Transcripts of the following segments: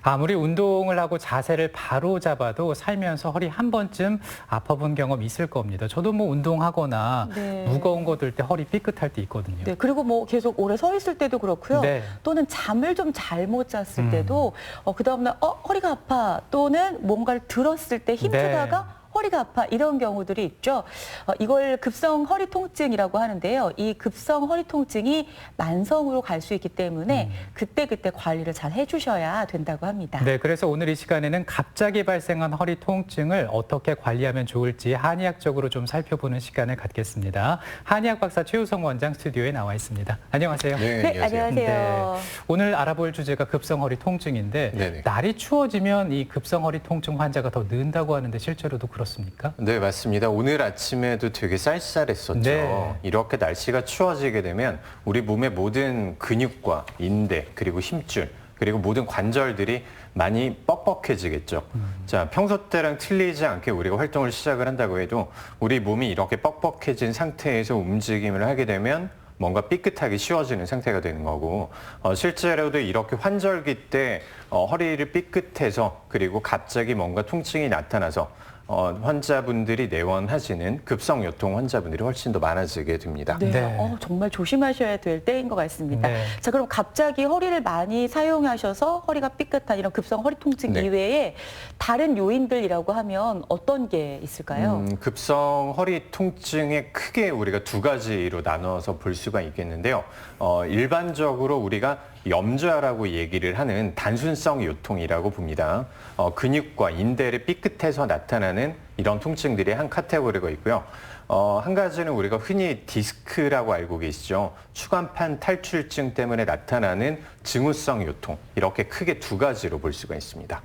아무리 운동을 하고 자세를 바로 잡아도 살면서 허리 한 번쯤 아파본 경험 있을 겁니다. 저도 뭐 운동하거나 네. 무거운 거 들 때 허리 삐끗할 때 있거든요. 네, 그리고 뭐 계속 오래 서 있을 때도 그렇고요. 네. 또는 잠을 좀 잘못 잤을 때도 그 다음날 허리가 아파 또는 뭔가를 들었을 때 힘주다가 허리가 아파 이런 경우들이 있죠. 이걸 급성 허리 통증이라고 하는데요. 이 급성 허리 통증이 만성으로 갈 수 있기 때문에 그때그때 관리를 잘 해주셔야 된다고 합니다. 네, 그래서 오늘 이 시간에는 갑자기 발생한 허리 통증을 어떻게 관리하면 좋을지 한의학적으로 좀 살펴보는 시간을 갖겠습니다. 한의학 박사 최우성 원장 스튜디오에 나와 있습니다. 안녕하세요. 네, 안녕하세요. 오늘 알아볼 주제가 급성 허리 통증인데 네네. 날이 추워지면 이 급성 허리 통증 환자가 더 는다고 하는데 실제로도 그렇습니까? 네, 맞습니다. 오늘 아침에도 되게 쌀쌀했었죠. 네. 이렇게 날씨가 추워지게 되면 우리 몸의 모든 근육과 인대, 그리고 힘줄, 그리고 모든 관절들이 많이 뻑뻑해지겠죠. 자, 평소 때랑 틀리지 않게 우리가 활동을 시작을 한다고 해도 우리 몸이 이렇게 뻑뻑해진 상태에서 움직임을 하게 되면 뭔가 삐끗하기 쉬워지는 상태가 되는 거고 실제로도 이렇게 환절기 때 허리를 삐끗해서 그리고 갑자기 뭔가 통증이 나타나서 환자분들이 내원하시는 급성 요통 환자분들이 훨씬 더 많아지게 됩니다. 네, 네. 정말 조심하셔야 될 때인 것 같습니다. 네. 자, 그럼 갑자기 허리를 많이 사용하셔서 허리가 삐끗한 이런 급성 허리 통증 네. 이외에 다른 요인들이라고 하면 어떤 게 있을까요? 급성 허리 통증에 크게 우리가 두 가지로 나눠서 볼 수가 있겠는데요. 일반적으로 우리가 염좌라고 얘기를 하는 단순성 요통이라고 봅니다. 근육과 인대를 삐끗해서 나타나는 이런 통증들이 한 카테고리가 있고요. 한 가지는 우리가 흔히 디스크라고 알고 계시죠. 추간판 탈출증 때문에 나타나는 증후성 요통. 이렇게 크게 두 가지로 볼 수가 있습니다.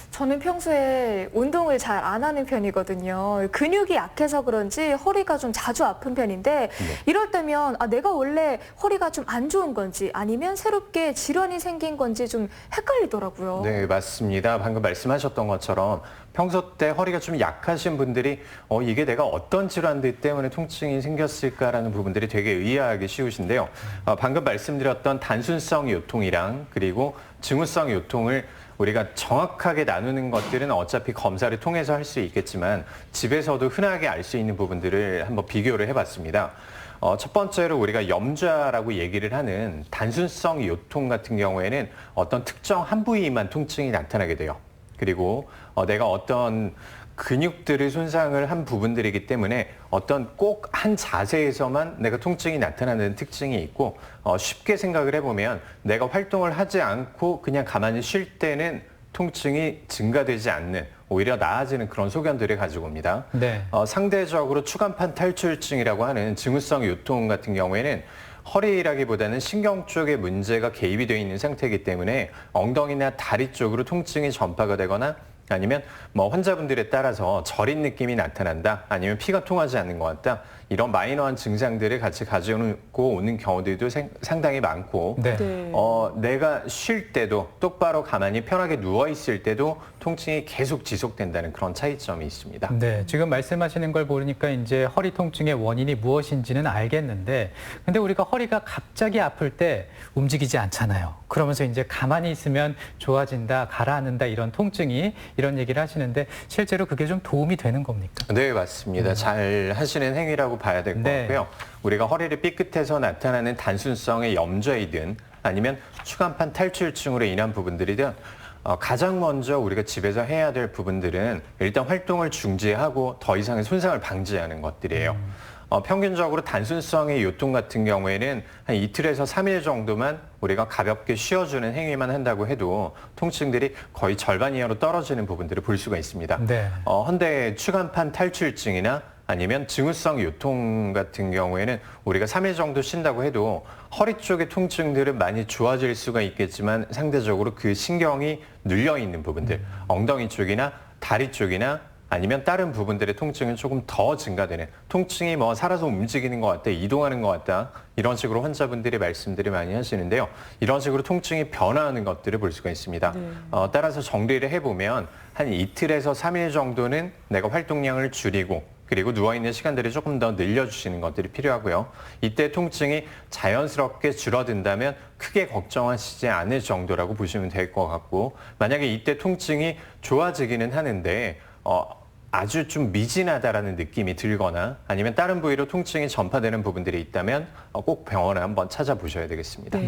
저는 평소에 운동을 잘 안 하는 편이거든요. 근육이 약해서 그런지 허리가 좀 자주 아픈 편인데 이럴 때면 내가 원래 허리가 좀 안 좋은 건지 아니면 새롭게 질환이 생긴 건지 좀 헷갈리더라고요. 네, 맞습니다. 방금 말씀하셨던 것처럼 평소 때 허리가 좀 약하신 분들이 이게 내가 어떤 질환들 때문에 통증이 생겼을까라는 부분들이 되게 의아하기 쉬우신데요. 방금 말씀드렸던 단순성 요통이랑 그리고 증후성 요통을 우리가 정확하게 나누는 것들은 어차피 검사를 통해서 할 수 있겠지만 집에서도 흔하게 알 수 있는 부분들을 한번 비교를 해봤습니다. 첫 번째로 우리가 염좌라고 얘기를 하는 단순성 요통 같은 경우에는 어떤 특정 한 부위만 통증이 나타나게 돼요. 그리고 내가 어떤 근육들을 손상을 한 부분들이기 때문에 어떤 꼭 한 자세에서만 내가 통증이 나타나는 특징이 있고 쉽게 생각을 해보면 내가 활동을 하지 않고 그냥 가만히 쉴 때는 통증이 증가되지 않는 오히려 나아지는 그런 소견들을 가지고 옵니다. 네. 상대적으로 추간판 탈출증이라고 하는 증후성 요통 같은 경우에는 허리라기보다는 신경 쪽에 문제가 개입이 되어 있는 상태이기 때문에 엉덩이나 다리 쪽으로 통증이 전파가 되거나 아니면 뭐 환자분들에 따라서 저린 느낌이 나타난다, 아니면 피가 통하지 않는 것 같다, 이런 마이너한 증상들을 같이 가지고 오는 경우들도 상당히 많고 네. 네. 내가 쉴 때도 똑바로 가만히 편하게 누워 있을 때도 통증이 계속 지속된다는 그런 차이점이 있습니다. 네, 지금 말씀하시는 걸 보니까 이제 허리 통증의 원인이 무엇인지는 알겠는데, 근데 우리가 허리가 갑자기 아플 때 움직이지 않잖아요. 그러면서 이제 가만히 있으면 좋아진다, 가라앉는다 이런 통증이 이런 얘기를 하시는데 실제로 그게 좀 도움이 되는 겁니까? 네, 맞습니다. 잘 하시는 행위라고 봐야 될 것 네. 같고요. 우리가 허리를 삐끗해서 나타나는 단순성의 염좌이든 아니면 추간판 탈출증으로 인한 부분들이든 가장 먼저 우리가 집에서 해야 될 부분들은 일단 활동을 중지하고 더 이상의 손상을 방지하는 것들이에요. 평균적으로 단순성의 요통 같은 경우에는 한 이틀에서 3일 정도만 우리가 가볍게 쉬어주는 행위만 한다고 해도 통증들이 거의 절반 이하로 떨어지는 부분들을 볼 수가 있습니다. 네. 헌데 추간판 탈출증이나 아니면 증후성 요통 같은 경우에는 우리가 3일 정도 쉰다고 해도 허리 쪽의 통증들은 많이 좋아질 수가 있겠지만 상대적으로 그 신경이 눌려 있는 부분들, 엉덩이 쪽이나 다리 쪽이나 아니면 다른 부분들의 통증은 조금 더 증가되는, 통증이 뭐 살아서 움직이는 것 같다, 이동하는 것 같다, 이런 식으로 환자분들이 말씀들을 많이 하시는데요. 이런 식으로 통증이 변화하는 것들을 볼 수가 있습니다. 따라서 정리를 해보면 한 이틀에서 3일 정도는 내가 활동량을 줄이고 그리고 누워있는 시간들이 조금 더 늘려주시는 것들이 필요하고요. 이때 통증이 자연스럽게 줄어든다면 크게 걱정하시지 않을 정도라고 보시면 될 것 같고, 만약에 이때 통증이 좋아지기는 하는데 아주 좀 미진하다라는 느낌이 들거나 아니면 다른 부위로 통증이 전파되는 부분들이 있다면 꼭 병원을 한번 찾아보셔야 되겠습니다. 네.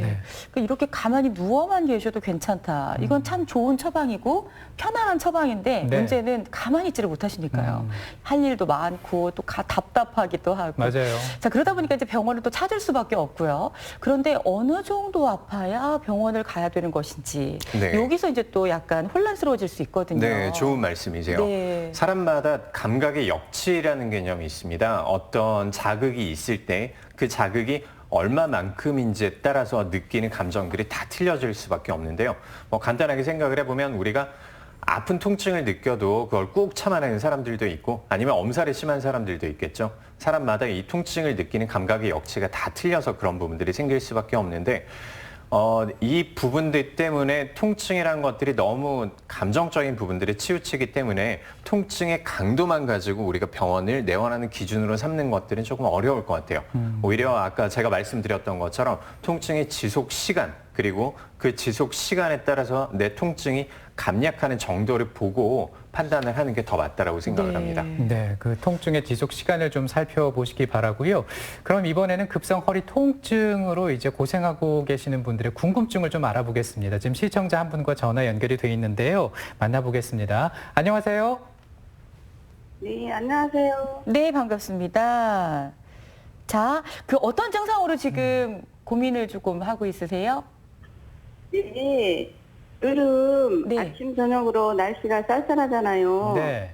그러니까 이렇게 가만히 누워만 계셔도 괜찮다. 이건 참 좋은 처방이고 편안한 처방인데 네. 문제는 가만히 있지를 못하시니까요. 할 일도 많고 또 답답하기도 하고. 맞아요. 자, 그러다 보니까 이제 병원을 또 찾을 수밖에 없고요. 그런데 어느 정도 아파야 병원을 가야 되는 것인지 네. 여기서 이제 또 약간 혼란스러워질 수 있거든요. 네, 좋은 말씀이세요. 네. 사람마다 감각의 역치라는 개념이 있습니다. 어떤 자극이 있을 때 그 자극이 얼마만큼인지에 따라서 느끼는 감정들이 다 틀려질 수밖에 없는데요. 간단하게 생각을 해보면 우리가 아픈 통증을 느껴도 그걸 꾹 참아내는 사람들도 있고 아니면 엄살이 심한 사람들도 있겠죠. 사람마다 이 통증을 느끼는 감각의 역치가 다 틀려서 그런 부분들이 생길 수밖에 없는데 이 부분들 때문에 통증이라는 것들이 너무 감정적인 부분들에 치우치기 때문에 통증의 강도만 가지고 우리가 병원을 내원하는 기준으로 삼는 것들은 조금 어려울 것 같아요. 오히려 아까 제가 말씀드렸던 것처럼 통증의 지속 시간 그리고 그 지속 시간에 따라서 내 통증이 감약하는 정도를 보고 판단을 하는 게 더 맞다라고 생각을 합니다. 네, 그 통증의 지속 시간을 좀 살펴보시기 바라고요. 그럼 이번에는 급성 허리 통증으로 이제 고생하고 계시는 분들의 궁금증을 좀 알아보겠습니다. 지금 시청자 한 분과 전화 연결이 돼 있는데요. 만나보겠습니다. 안녕하세요. 네, 안녕하세요. 네, 반갑습니다. 자, 그 어떤 증상으로 지금 고민을 조금 하고 있으세요? 네, 요즘 네. 아침, 저녁으로 날씨가 쌀쌀하잖아요. 네.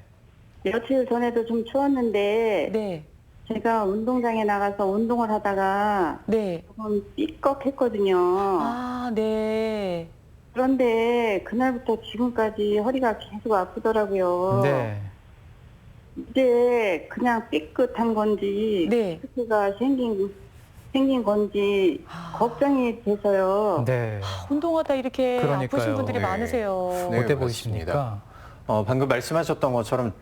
며칠 전에도 좀 추웠는데, 네, 제가 운동장에 나가서 운동을 하다가 네. 조금 삐걱했거든요. 아, 네. 그런데 그날부터 지금까지 허리가 계속 아프더라고요. 네. 이제 그냥 삐끗한 건지, 네. 스크가 생긴 건지 걱정이 돼서요. 네. 운동하다 이렇게 그러니까요. 아프신 분들이 네. 많으세요. 네. 어때 맞습니다. 보이십니까? 방금 말씀하셨던 것처럼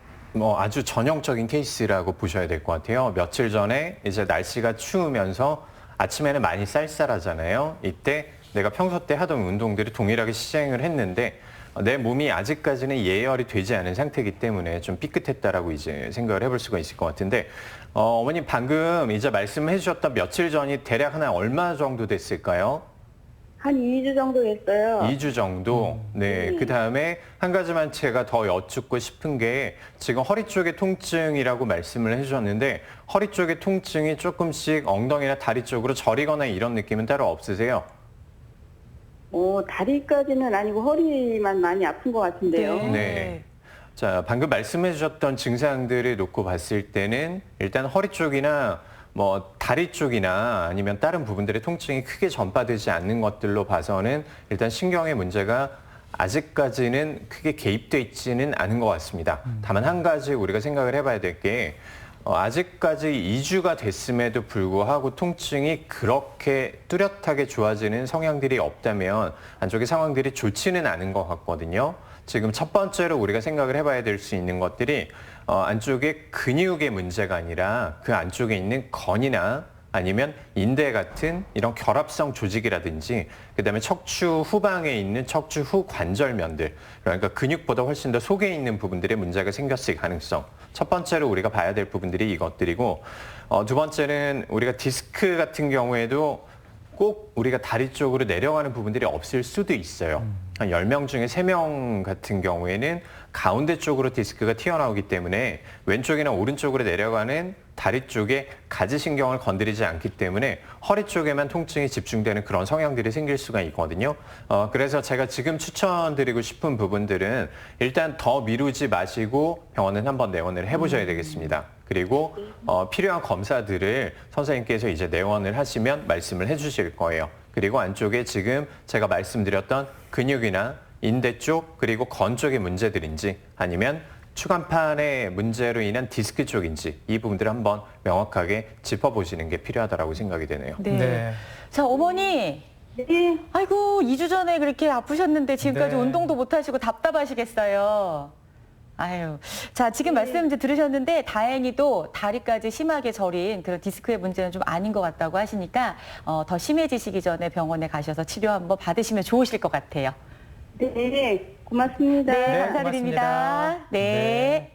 아주 전형적인 케이스라고 보셔야 될 것 같아요. 며칠 전에 이제 날씨가 추우면서 아침에는 많이 쌀쌀하잖아요. 이때 내가 평소 때 하던 운동들을 동일하게 시행을 했는데 내 몸이 아직까지는 예열이 되지 않은 상태이기 때문에 좀 삐끗했다라고 이제 생각을 해볼 수가 있을 것 같은데 어머님 방금 이제 말씀해 주셨던 며칠 전이 대략 한 얼마 정도 됐을까요? 한 2주 정도 됐어요. 2주 정도. 네. 그 다음에 한 가지만 제가 더 여쭙고 싶은 게 지금 허리 쪽의 통증이라고 말씀을 해주셨는데 허리 쪽의 통증이 조금씩 엉덩이나 다리 쪽으로 저리거나 이런 느낌은 따로 없으세요? 다리까지는 아니고 허리만 많이 아픈 것 같은데요. 네. 자, 방금 말씀해 주셨던 증상들을 놓고 봤을 때는 일단 허리 쪽이나 다리 쪽이나 아니면 다른 부분들의 통증이 크게 전파되지 않는 것들로 봐서는 일단 신경의 문제가 아직까지는 크게 개입돼 있지는 않은 것 같습니다. 다만 한 가지 우리가 생각을 해봐야 될 게 아직까지 2주가 됐음에도 불구하고 통증이 그렇게 뚜렷하게 좋아지는 성향들이 없다면 안쪽의 상황들이 좋지는 않은 것 같거든요. 지금 첫 번째로 우리가 생각을 해봐야 될 수 있는 것들이 안쪽에 근육의 문제가 아니라 그 안쪽에 있는 건이나 아니면 인대 같은 이런 결합성 조직이라든지 그다음에 척추 후방에 있는 척추 후 관절면들 그러니까 근육보다 훨씬 더 속에 있는 부분들에 문제가 생겼을 가능성 첫 번째로 우리가 봐야 될 부분들이 이것들이고 두 번째는 우리가 디스크 같은 경우에도 꼭 우리가 다리 쪽으로 내려가는 부분들이 없을 수도 있어요. 한 10명 중에 3명 같은 경우에는 가운데 쪽으로 디스크가 튀어나오기 때문에 왼쪽이나 오른쪽으로 내려가는 다리 쪽에 가지신경을 건드리지 않기 때문에 허리 쪽에만 통증이 집중되는 그런 성향들이 생길 수가 있거든요. 그래서 제가 지금 추천드리고 싶은 부분들은 일단 더 미루지 마시고 병원은 한번 내원을 해보셔야 되겠습니다. 그리고 필요한 검사들을 선생님께서 이제 내원을 하시면 말씀을 해주실 거예요. 그리고 안쪽에 지금 제가 말씀드렸던 근육이나 인대 쪽 그리고 건 쪽의 문제들인지 아니면 추간판의 문제로 인한 디스크 쪽인지 이 부분들을 한번 명확하게 짚어보시는 게 필요하다고 생각이 되네요. 네. 네. 자, 어머니. 네, 아이고, 2주 전에 그렇게 아프셨는데 지금까지 네. 운동도 못 하시고 답답하시겠어요. 아유. 자, 지금 말씀 이제 들으셨는데 다행히도 다리까지 심하게 저린 그런 디스크의 문제는 좀 아닌 것 같다고 하시니까 더 심해지시기 전에 병원에 가셔서 치료 한번 받으시면 좋으실 것 같아요. 네, 고맙습니다. 네, 감사드립니다. 고맙습니다. 네.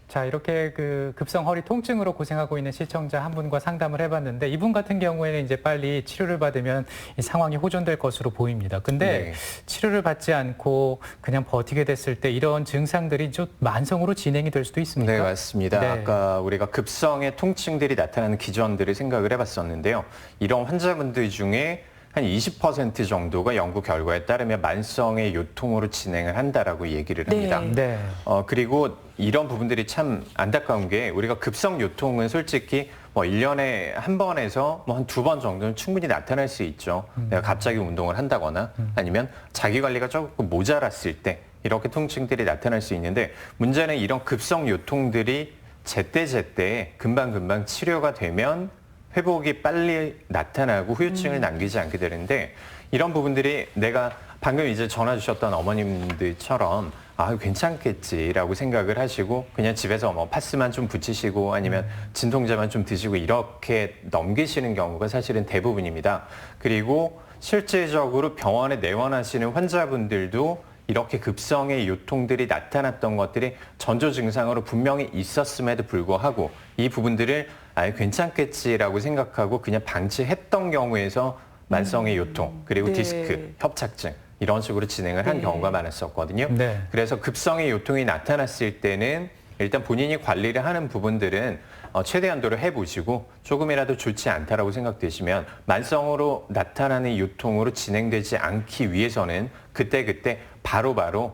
자, 이렇게 그 급성 허리 통증으로 고생하고 있는 시청자 한 분과 상담을 해봤는데 이분 같은 경우에는 이제 빨리 치료를 받으면 이 상황이 호전될 것으로 보입니다. 근데 네. 치료를 받지 않고 그냥 버티게 됐을 때 이런 증상들이 좀 만성으로 진행이 될 수도 있습니까? 네, 맞습니다. 네. 아까 우리가 급성의 통증들이 나타나는 기전들을 생각을 해봤었는데요. 이런 환자분들 중에 한 20% 정도가 연구 결과에 따르면 만성의 요통으로 진행을 한다라고 얘기를 합니다. 네. 그리고 이런 부분들이 참 안타까운 게 우리가 급성 요통은 솔직히 뭐 1년에 한 번에서 뭐 한 2번 정도는 충분히 나타날 수 있죠. 내가 갑자기 운동을 한다거나 아니면 자기 관리가 조금 모자랐을 때 이렇게 통증들이 나타날 수 있는데 문제는 이런 급성 요통들이 제때제때 금방금방 치료가 되면 회복이 빨리 나타나고 후유증을 남기지 않게 되는데 이런 부분들이 내가 방금 이제 전화 주셨던 어머님들처럼 아, 괜찮겠지라고 생각을 하시고 그냥 집에서 뭐 파스만 좀 붙이시고 아니면 진통제만 좀 드시고 이렇게 넘기시는 경우가 사실은 대부분입니다. 그리고 실제적으로 병원에 내원하시는 환자분들도 이렇게 급성의 요통들이 나타났던 것들이 전조 증상으로 분명히 있었음에도 불구하고 이 부분들을 아예 괜찮겠지라고 생각하고 그냥 방치했던 경우에서 만성의 요통 그리고 네. 디스크, 협착증 이런 식으로 진행을 한 네. 경우가 많았었거든요. 네. 그래서 급성의 요통이 나타났을 때는 일단 본인이 관리를 하는 부분들은 최대한도로 해보시고 조금이라도 좋지 않다라고 생각되시면 만성으로 나타나는 요통으로 진행되지 않기 위해서는 그때그때 바로바로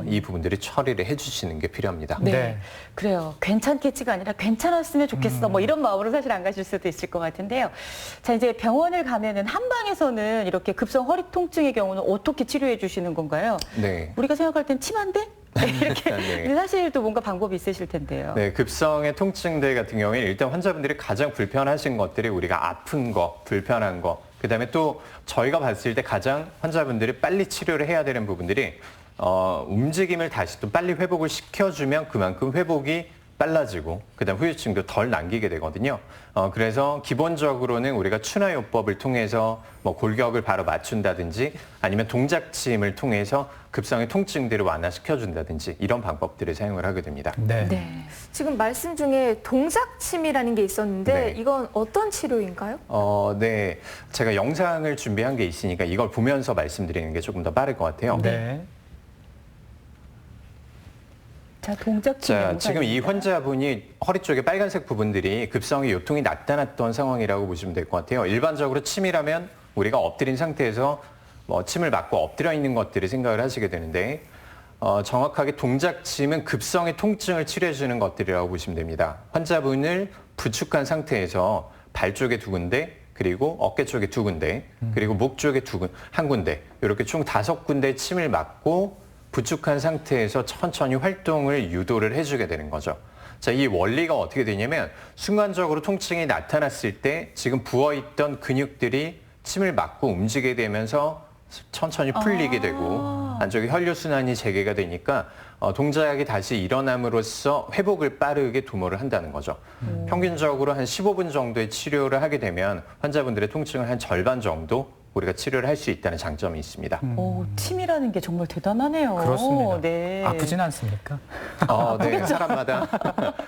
이 부분들이 처리를 해주시는 게 필요합니다. 네. 네. 그래요. 괜찮겠지가 아니라 괜찮았으면 좋겠어. 뭐 이런 마음으로 사실 안 가실 수도 있을 것 같은데요. 자, 이제 병원을 가면은 한방에서는 이렇게 급성 허리 통증의 경우는 어떻게 치료해 주시는 건가요? 네. 우리가 생각할 땐 침한데? 이렇게. 네. 근데 사실 또 뭔가 방법이 있으실 텐데요. 네, 급성의 통증들 같은 경우에는 일단 환자분들이 가장 불편하신 것들이 우리가 아픈 거, 불편한 거, 그다음에 또 저희가 봤을 때 가장 환자분들이 빨리 치료를 해야 되는 부분들이 움직임을 다시 또 빨리 회복을 시켜주면 그만큼 회복이 빨라지고 그다음 후유증도 덜 남기게 되거든요. 그래서 기본적으로는 우리가 추나요법을 통해서 뭐 골격을 바로 맞춘다든지 아니면 동작침을 통해서 급성의 통증들을 완화시켜준다든지 이런 방법들을 사용을 하게 됩니다. 네. 네. 지금 말씀 중에 동작침이라는 게 있었는데 네. 이건 어떤 치료인가요? 네, 제가 영상을 준비한 게 있으니까 이걸 보면서 말씀드리는 게 조금 더 빠를 것 같아요. 네. 자, 동작침 자, 영상입니다. 지금 이 환자분이 허리 쪽에 빨간색 부분들이 급성의 요통이 나타났던 상황이라고 보시면 될 것 같아요. 일반적으로 침이라면 우리가 엎드린 상태에서 뭐 침을 맞고 엎드려 있는 것들을 생각을 하시게 되는데 정확하게 동작침은 급성의 통증을 치료해주는 것들이라고 보시면 됩니다. 환자분을 부축한 상태에서 발 쪽에 2군데 그리고 어깨 쪽에 2군데 그리고 목 쪽에 한 군데 이렇게 총 5군데 침을 맞고 부축한 상태에서 천천히 활동을 유도를 해주게 되는 거죠. 자, 이 원리가 어떻게 되냐면 순간적으로 통증이 나타났을 때 지금 부어있던 근육들이 침을 맞고 움직이게 되면서 천천히 풀리게 되고 안쪽에 혈류순환이 재개가 되니까 동작이 다시 일어남으로써 회복을 빠르게 도모를 한다는 거죠. 평균적으로 한 15분 정도의 치료를 하게 되면 환자분들의 통증을 한 절반 정도 우리가 치료를 할 수 있다는 장점이 있습니다. 침이라는 게 정말 대단하네요. 그렇습니다. 네. 아프진 않습니까? 네, 사람마다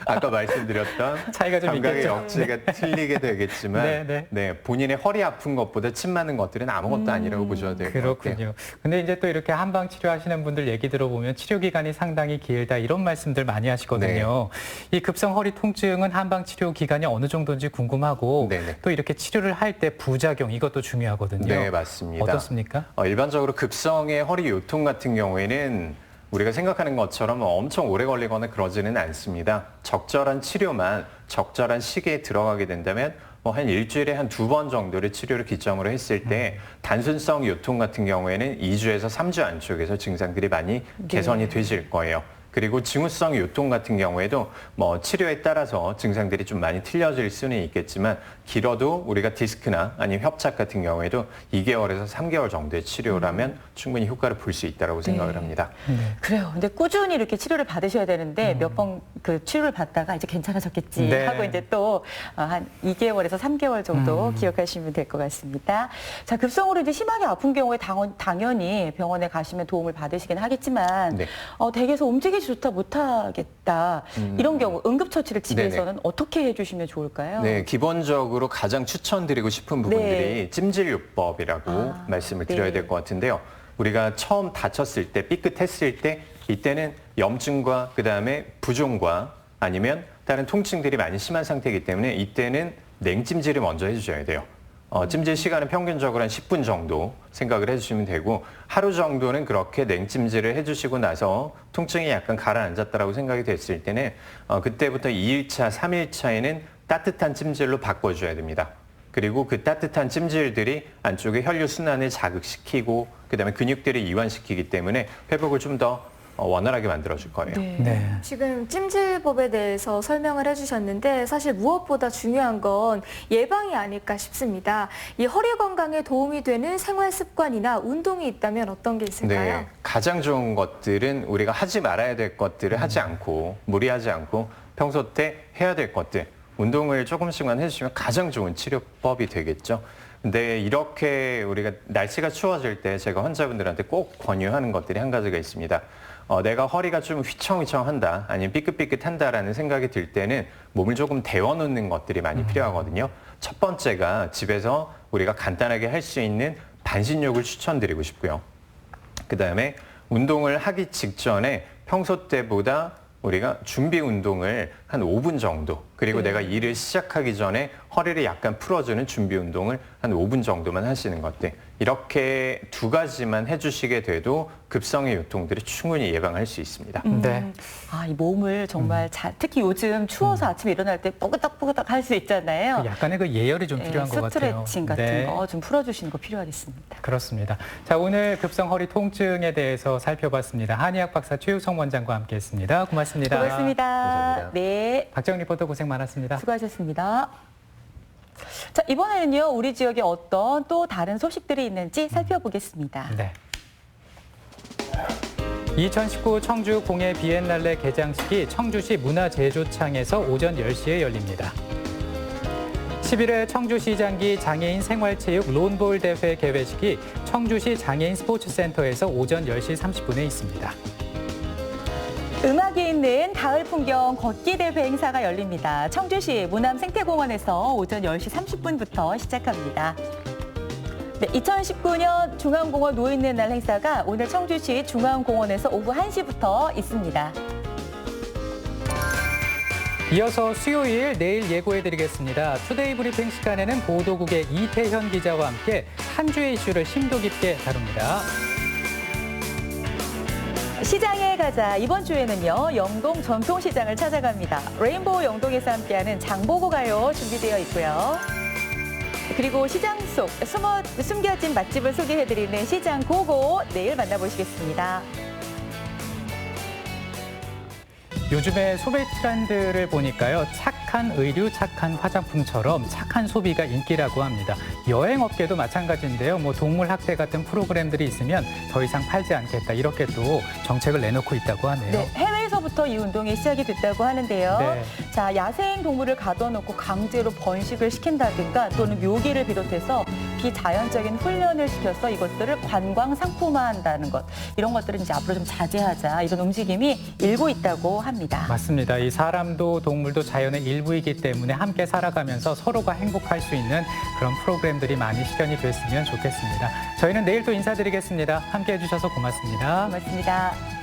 아까 말씀드렸던 차이가 좀 감각의 있겠죠. 역지가 틀리게 되겠지만 네, 네. 본인의 허리 아픈 것보다 침 맞는 것들은 아무것도 아니라고 보셔도 될 것 같아요. 그렇군요. 근데 이제 또 이렇게 한방 치료하시는 분들 얘기 들어보면 치료 기간이 상당히 길다 이런 말씀들 많이 하시거든요. 이 급성 허리 통증은 한방 치료 기간이 어느 정도인지 궁금하고 네네. 또 이렇게 치료를 할 때 부작용 이것도 중요하거든요. 네, 맞습니다. 어떻습니까? 일반적으로 급성의 허리 요통 같은 경우에는 우리가 생각하는 것처럼 엄청 오래 걸리거나 그러지는 않습니다. 적절한 치료만 적절한 시기에 들어가게 된다면 한 일주일에 한 2번 정도를 치료를 기점으로 했을 때 단순성 요통 같은 경우에는 2주에서 3주 안쪽에서 증상들이 많이 개선이 되실 거예요. 그리고 징후성 요통 같은 경우에도 뭐 치료에 따라서 증상들이 좀 많이 틀려질 수는 있겠지만 길어도 우리가 디스크나 아니면 협착 같은 경우에도 2개월에서 3개월 정도의 치료라면 충분히 효과를 볼 수 있다고 생각을 합니다. 그래요. 근데 꾸준히 이렇게 치료를 받으셔야 되는데 몇 번 그 치료를 받다가 이제 괜찮아졌겠지 네. 하고 이제 또 한 2개월에서 3개월 정도 기억하시면 될 것 같습니다. 자, 급성으로 이제 심하게 아픈 경우에 당연히 병원에 가시면 도움을 받으시긴 하겠지만 네. 댁에서 움직이지 좋다 못하겠다 이런 경우 응급처치를 집에서는 네네. 어떻게 해주시면 좋을까요? 네, 기본적으로 가장 추천드리고 싶은 부분들이 네. 찜질요법이라고 말씀을 드려야 네. 될 것 같은데요. 우리가 처음 다쳤을 때, 삐끗했을 때 이때는 염증과 그다음에 부종과 아니면 다른 통증들이 많이 심한 상태이기 때문에 이때는 냉찜질을 먼저 해주셔야 돼요. 찜질 시간은 평균적으로 한 10분 정도 생각을 해주시면 되고 하루 정도는 그렇게 냉찜질을 해주시고 나서 통증이 약간 가라앉았다라고 생각이 됐을 때는 그때부터 2일차, 3일차에는 따뜻한 찜질로 바꿔줘야 됩니다. 그리고 그 따뜻한 찜질들이 안쪽에 혈류순환을 자극시키고 그다음에 근육들을 이완시키기 때문에 회복을 좀 더 원활하게 만들어줄 거예요. 네. 지금 찜질법에 대해서 설명을 해주셨는데 사실 무엇보다 중요한 건 예방이 아닐까 싶습니다. 이 허리 건강에 도움이 되는 생활 습관이나 운동이 있다면 어떤 게 있을까요? 네, 가장 좋은 것들은 우리가 하지 말아야 될 것들을 하지 않고 무리하지 않고 평소 때 해야 될 것들 운동을 조금씩만 해주시면 가장 좋은 치료법이 되겠죠. 근데 이렇게 우리가 날씨가 추워질 때 제가 환자분들한테 꼭 권유하는 것들이 한 가지가 있습니다. 내가 허리가 좀 휘청휘청한다 아니면 삐끗삐끗한다라는 생각이 들 때는 몸을 조금 데워놓는 것들이 많이 필요하거든요. 첫 번째가 집에서 우리가 간단하게 할 수 있는 반신욕을 추천드리고 싶고요. 그다음에 운동을 하기 직전에 평소 때보다 우리가 준비 운동을 한 5분 정도 그리고 내가 일을 시작하기 전에 허리를 약간 풀어주는 준비 운동을 한 5분 정도만 하시는 것들 이렇게 두 가지만 해주시게 돼도 급성의 요통들을 충분히 예방할 수 있습니다. 네. 이 몸을 정말 특히 요즘 추워서 아침에 일어날 때 뽀글떡뽀글떡 할 수 있잖아요. 약간의 그 예열이 좀 필요한 것 같아요. 스트레칭 같은 네. 거 좀 풀어주시는 거 필요하겠습니다. 그렇습니다. 자, 오늘 급성 허리 통증에 대해서 살펴봤습니다. 한의학 박사 최유성 원장과 함께했습니다. 고맙습니다. 고맙습니다. 감사합니다. 네, 박정 리포터 고생 많았습니다. 수고하셨습니다. 자, 이번에는요, 우리 지역에 어떤 또 다른 소식들이 있는지 살펴보겠습니다. 네. 2019 청주 공예 비엔날레 개장식이 청주시 문화제조창에서 오전 10시에 열립니다. 11회 청주시장기 장애인 생활체육 론볼 대회 개회식이 청주시 장애인 스포츠센터에서 오전 10시 30분에 있습니다. 음악이 있는 가을 풍경 걷기 대회 행사가 열립니다. 청주시 무남생태공원에서 오전 10시 30분부터 시작합니다. 네, 2019년 중앙공원 노인네 날 행사가 오늘 청주시 중앙공원에서 오후 1시부터 있습니다. 이어서 수요일 내일 예고해드리겠습니다. 투데이 브리핑 시간에는 보도국의 이태현 기자와 함께 한 주의 이슈를 심도 깊게 다룹니다. 시장에 가자. 이번 주에는요, 영동 전통시장을 찾아갑니다. 레인보우 영동에서 함께하는 장보고 가요 준비되어 있고요. 그리고 시장 속 숨겨진 맛집을 소개해드리는 시장 고고 내일 만나보시겠습니다. 요즘에 소비 트렌드를 보니까요. 착한 의류, 착한 화장품처럼 착한 소비가 인기라고 합니다. 여행업계도 마찬가지인데요. 동물 학대 같은 프로그램들이 있으면 더 이상 팔지 않겠다. 이렇게 또 정책을 내놓고 있다고 하네요. 네, 해외에서부터 이 운동이 시작이 됐다고 하는데요. 네. 자, 야생 동물을 가둬놓고 강제로 번식을 시킨다든가 또는 묘기를 비롯해서 비자연적인 훈련을 시켜서 이것들을 관광 상품화한다는 것. 이런 것들은 이제 앞으로 좀 자제하자. 이런 움직임이 일고 있다고 합니다. 맞습니다. 이 사람도 동물도 자연의 일부이기 때문에 함께 살아가면서 서로가 행복할 수 있는 그런 프로그램들이 많이 실현이 됐으면 좋겠습니다. 저희는 내일 또 인사드리겠습니다. 함께 해주셔서 고맙습니다. 고맙습니다.